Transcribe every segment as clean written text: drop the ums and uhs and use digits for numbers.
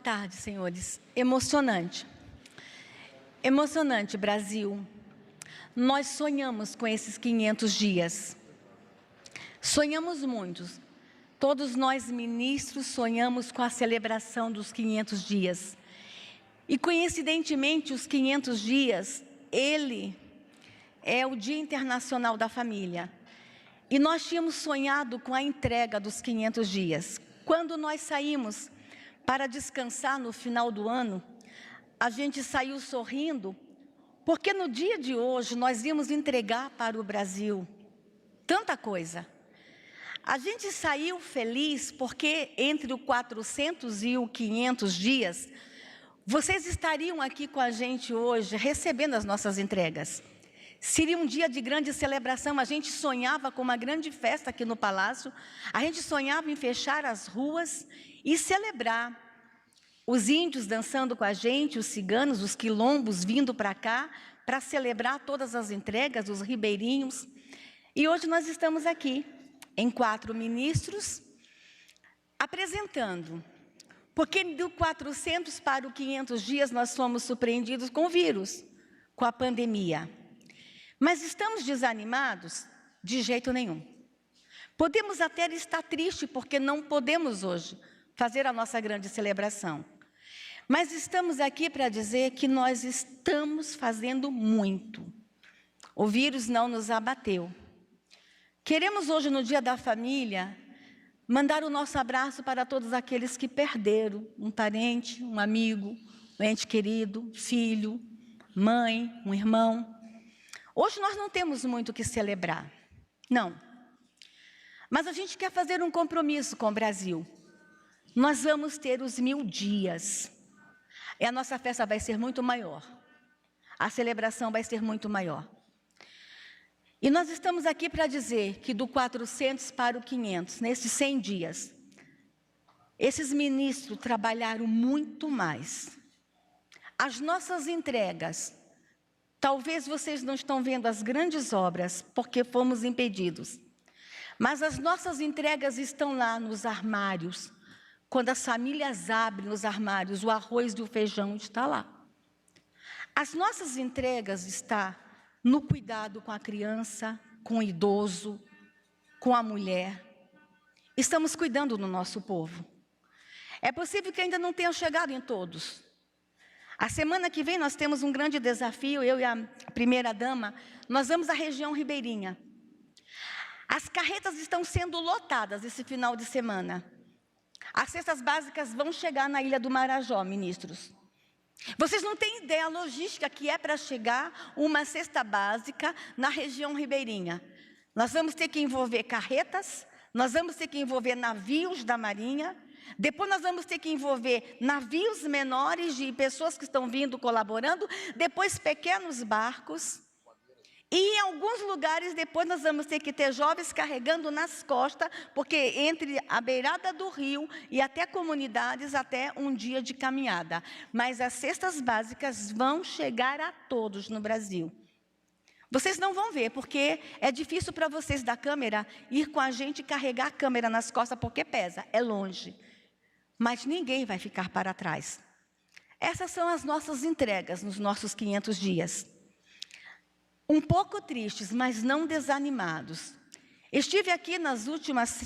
tarde, senhores. Emocionante. Emocionante, Brasil. Nós sonhamos com esses 500 dias. Sonhamos muitos. Todos nós, ministros, sonhamos com a celebração dos 500 dias. E, coincidentemente, os 500 dias, ele é o Dia Internacional da Família. E nós tínhamos sonhado com a entrega dos 500 dias. Quando nós saímos para descansar no final do ano, a gente saiu sorrindo, porque no dia de hoje nós íamos entregar para o Brasil tanta coisa. A gente saiu feliz porque entre o 400 e o 500 dias, vocês estariam aqui com a gente hoje recebendo as nossas entregas. Seria um dia de grande celebração. A gente sonhava com uma grande festa aqui no Palácio. A gente sonhava em fechar as ruas e celebrar. Os índios dançando com a gente, os ciganos, os quilombos vindo para cá para celebrar todas as entregas, os ribeirinhos. E hoje nós estamos aqui, em 4 ministros, apresentando. Porque do 400 para o 500 dias nós fomos surpreendidos com o vírus, com a pandemia. Mas estamos desanimados? De jeito nenhum. Podemos até estar tristes porque não podemos hoje fazer a nossa grande celebração. Mas estamos aqui para dizer que nós estamos fazendo muito. O vírus não nos abateu. Queremos hoje, no Dia da Família, mandar o nosso abraço para todos aqueles que perderam um parente, um amigo, um ente querido, filho, mãe, um irmão. Hoje nós não temos muito o que celebrar, não. Mas a gente quer fazer um compromisso com o Brasil. Nós vamos ter os 1000 dias. E a nossa festa vai ser muito maior. A celebração vai ser muito maior. E nós estamos aqui para dizer que do 400 para o 500, nesses 100 dias, esses ministros trabalharam muito mais. As nossas entregas, talvez vocês não estão vendo as grandes obras, porque fomos impedidos. Mas as nossas entregas estão lá nos armários. Quando as famílias abrem os armários, o arroz e o feijão está lá. As nossas entregas estão no cuidado com a criança, com o idoso, com a mulher. Estamos cuidando do nosso povo. É possível que ainda não tenha chegado em todos. A semana que vem nós temos um grande desafio, eu e a primeira-dama, nós vamos à região ribeirinha. As carretas estão sendo lotadas esse final de semana. As cestas básicas vão chegar na Ilha do Marajó, ministros. Vocês não têm ideia a logística que é para chegar uma cesta básica na região ribeirinha. Nós vamos ter que envolver carretas, nós vamos ter que envolver navios da Marinha, depois nós vamos ter que envolver navios menores de pessoas que estão vindo colaborando, depois pequenos barcos. E em alguns lugares depois nós vamos ter que ter jovens carregando nas costas, porque entre a beirada do rio e até comunidades, até um dia de caminhada. Mas as cestas básicas vão chegar a todos no Brasil. Vocês não vão ver, porque é difícil para vocês da câmera ir com a gente e carregar a câmera nas costas, porque pesa, é longe. Mas ninguém vai ficar para trás. Essas são as nossas entregas nos nossos 500 dias. Um pouco tristes, mas não desanimados. Estive aqui nas últimas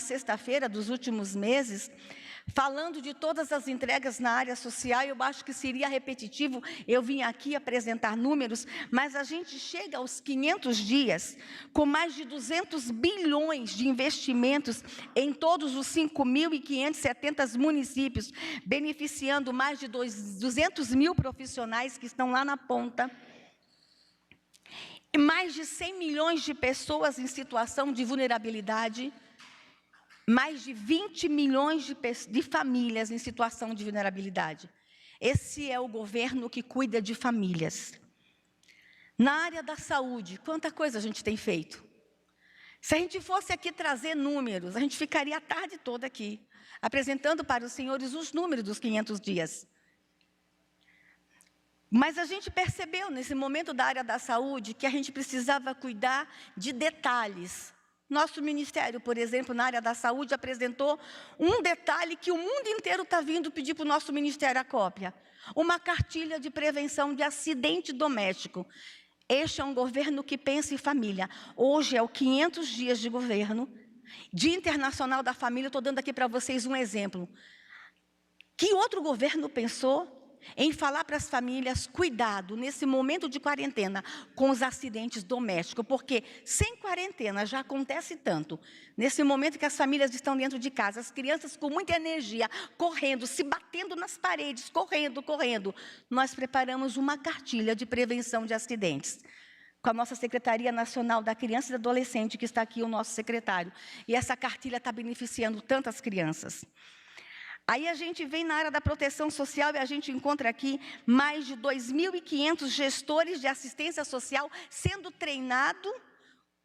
sexta-feira dos últimos meses, falando de todas as entregas na área social. Eu acho que seria repetitivo eu vim aqui apresentar números, mas a gente chega aos 500 dias com mais de 200 bilhões de investimentos em todos os 5.570 municípios, beneficiando mais de 200 mil profissionais que estão lá na ponta. E mais de 100 milhões de pessoas em situação de vulnerabilidade, mais de 20 milhões de famílias em situação de vulnerabilidade. Esse é o governo que cuida de famílias. Na área da saúde, quanta coisa a gente tem feito. Se a gente fosse aqui trazer números, a gente ficaria a tarde toda aqui, apresentando para os senhores os números dos 500 dias. Mas a gente percebeu, nesse momento da área da saúde, que a gente precisava cuidar de detalhes Nosso ministério, por exemplo, na área da saúde, apresentou um detalhe que o mundo inteiro está vindo pedir para o nosso ministério a cópia. Uma cartilha de prevenção de acidente doméstico. Este é um governo que pensa em família. Hoje é o 500 dias de governo. Dia Internacional da Família, estou dando aqui para vocês um exemplo. Que outro governo pensou em falar para as famílias, cuidado, nesse momento de quarentena, com os acidentes domésticos, porque sem quarentena já acontece tanto. Nesse momento que as famílias estão dentro de casa, as crianças com muita energia, correndo, se batendo nas paredes, correndo, nós preparamos uma cartilha de prevenção de acidentes, com a nossa Secretaria Nacional da Criança e do Adolescente, que está aqui o nosso secretário. E essa cartilha está beneficiando tantas crianças. Aí a gente vem na área da proteção social e a gente encontra aqui mais de 2.500 gestores de assistência social sendo treinados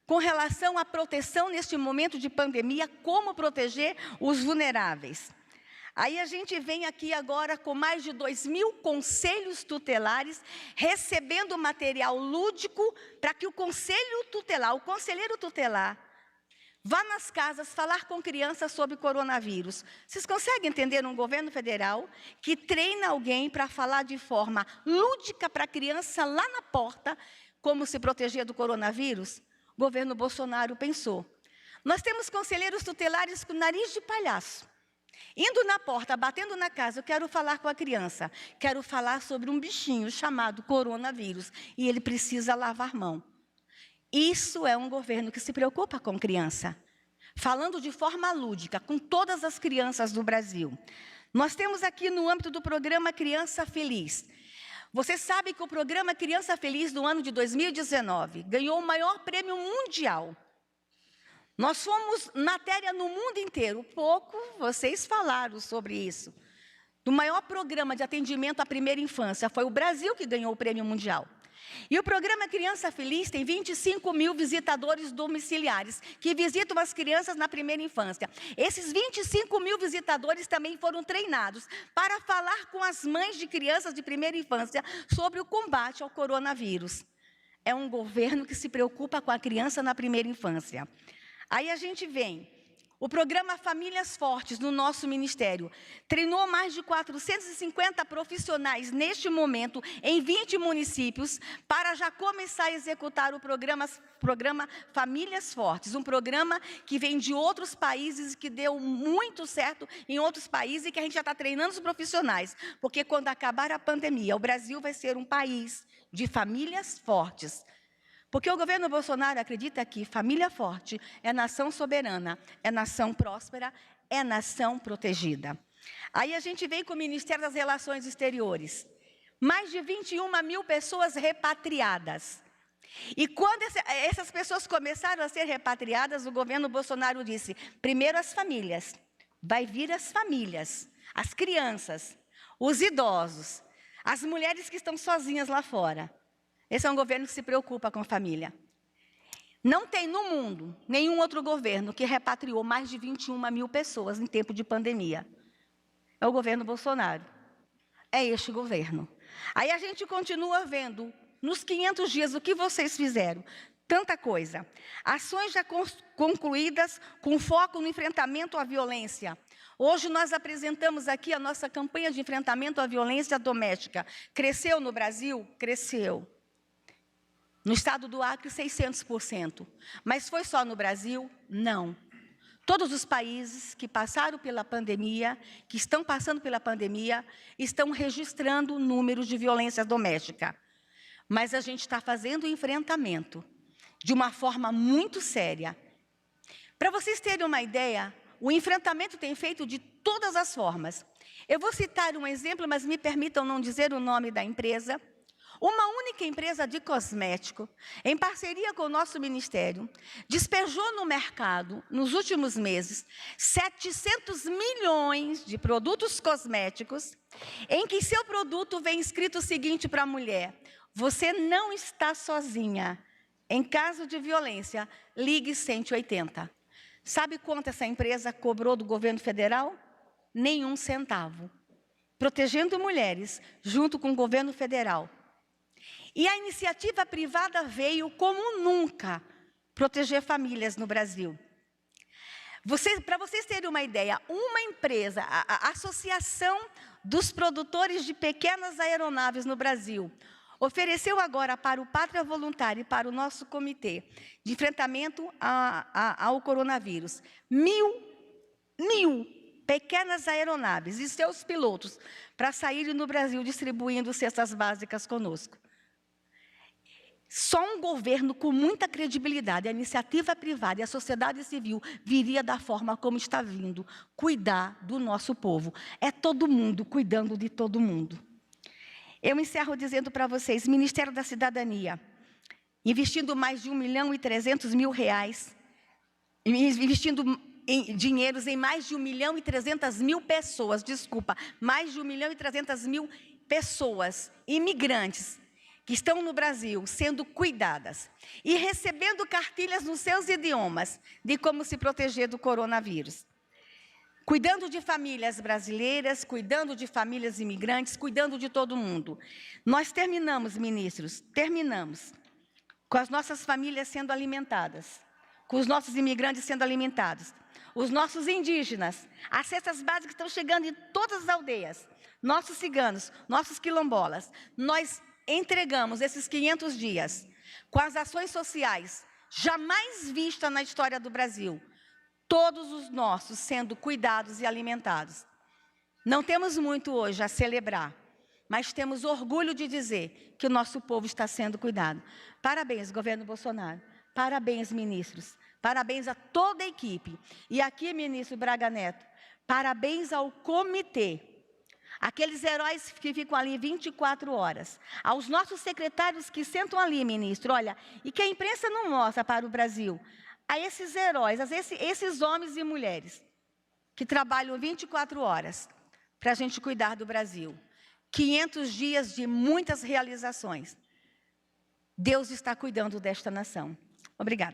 com relação à proteção neste momento de pandemia, como proteger os vulneráveis. Aí a gente vem aqui agora com mais de 2.000 conselhos tutelares recebendo material lúdico para que o conselheiro tutelar, vá nas casas falar com crianças sobre coronavírus. Vocês conseguem entender um governo federal que treina alguém para falar de forma lúdica para a criança lá na porta como se proteger do coronavírus? O governo Bolsonaro pensou. Nós temos conselheiros tutelares com nariz de palhaço. Indo na porta, batendo na casa, eu quero falar com a criança. Quero falar sobre um bichinho chamado coronavírus. E ele precisa lavar mão. Isso é um governo que se preocupa com criança, falando de forma lúdica, com todas as crianças do Brasil. Nós temos aqui no âmbito do programa Criança Feliz. Você sabe que o programa Criança Feliz, no ano de 2019, ganhou o maior prêmio mundial. Nós fomos matéria no mundo inteiro, pouco vocês falaram sobre isso. Do maior programa de atendimento à primeira infância, foi o Brasil que ganhou o prêmio mundial. E o programa Criança Feliz tem 25.000 visitadores domiciliares, que visitam as crianças na primeira infância. Esses 25.000 visitadores também foram treinados para falar com as mães de crianças de primeira infância sobre o combate ao coronavírus. É um governo que se preocupa com a criança na primeira infância. Aí a gente vem. O programa Famílias Fortes, no nosso ministério, treinou mais de 450 profissionais neste momento, em 20 municípios, para já começar a executar o programa Famílias Fortes, um programa que vem de outros países, que deu muito certo em outros países e que a gente já está treinando os profissionais, porque quando acabar a pandemia, o Brasil vai ser um país de famílias fortes. Porque o governo Bolsonaro acredita que família forte é nação soberana, é nação próspera, é nação protegida. Aí a gente vem com o Ministério das Relações Exteriores. Mais de 21.000 pessoas repatriadas. E quando essas pessoas começaram a ser repatriadas, o governo Bolsonaro disse, primeiro as famílias, vai vir as famílias, as crianças, os idosos, as mulheres que estão sozinhas lá fora. Esse é um governo que se preocupa com a família. Não tem no mundo nenhum outro governo que repatriou mais de 21.000 pessoas em tempo de pandemia. É o governo Bolsonaro. É este governo. Aí a gente continua vendo, nos 500 dias, o que vocês fizeram. Tanta coisa. Ações já concluídas com foco no enfrentamento à violência. Hoje nós apresentamos aqui a nossa campanha de enfrentamento à violência doméstica. Cresceu no Brasil? Cresceu. No estado do Acre, 600%. Mas foi só no Brasil? Não. Todos os países que passaram pela pandemia, que estão passando pela pandemia, estão registrando números de violência doméstica. Mas a gente está fazendo o enfrentamento de uma forma muito séria. Para vocês terem uma ideia, o enfrentamento tem feito de todas as formas. Eu vou citar um exemplo, mas me permitam não dizer o nome da empresa. Uma única empresa de cosmético, em parceria com o nosso ministério, despejou no mercado, nos últimos meses, 700 milhões de produtos cosméticos, em que seu produto vem escrito o seguinte para a mulher: você não está sozinha. Em caso de violência, ligue 180. Sabe quanto essa empresa cobrou do governo federal? Nenhum centavo. Protegendo mulheres, junto com o governo federal. E a iniciativa privada veio como nunca proteger famílias no Brasil. Para vocês terem uma ideia, uma empresa, a Associação dos Produtores de Pequenas Aeronaves no Brasil, ofereceu agora para o Pátria Voluntária e para o nosso comitê de enfrentamento ao coronavírus, 1.000 pequenas aeronaves e seus pilotos para saírem no Brasil distribuindo cestas básicas conosco. Só um governo com muita credibilidade, a iniciativa privada e a sociedade civil viria da forma como está vindo, cuidar do nosso povo. É todo mundo cuidando de todo mundo. Eu encerro dizendo para vocês, Ministério da Cidadania, investindo mais de R$1.300.000, investindo dinheiros em mais de 1.300.000 pessoas, mais de 1.300.000 pessoas, imigrantes, que estão no Brasil sendo cuidadas e recebendo cartilhas nos seus idiomas de como se proteger do coronavírus. Cuidando de famílias brasileiras, cuidando de famílias imigrantes, cuidando de todo mundo. Nós terminamos, ministros, com as nossas famílias sendo alimentadas, com os nossos imigrantes sendo alimentados, os nossos indígenas, as cestas básicas estão chegando em todas as aldeias, nossos ciganos, nossos quilombolas. Nós entregamos esses 500 dias com as ações sociais jamais vistas na história do Brasil. Todos os nossos sendo cuidados e alimentados. Não temos muito hoje a celebrar, mas temos orgulho de dizer que o nosso povo está sendo cuidado. Parabéns, governo Bolsonaro. Parabéns, ministros. Parabéns a toda a equipe. E aqui, ministro Braga Neto, parabéns ao comitê. Aqueles heróis que ficam ali 24 horas. Aos nossos secretários que sentam ali, ministro, olha, e que a imprensa não mostra para o Brasil. A esses heróis, esses homens e mulheres que trabalham 24 horas para a gente cuidar do Brasil. 500 dias de muitas realizações. Deus está cuidando desta nação. Obrigada.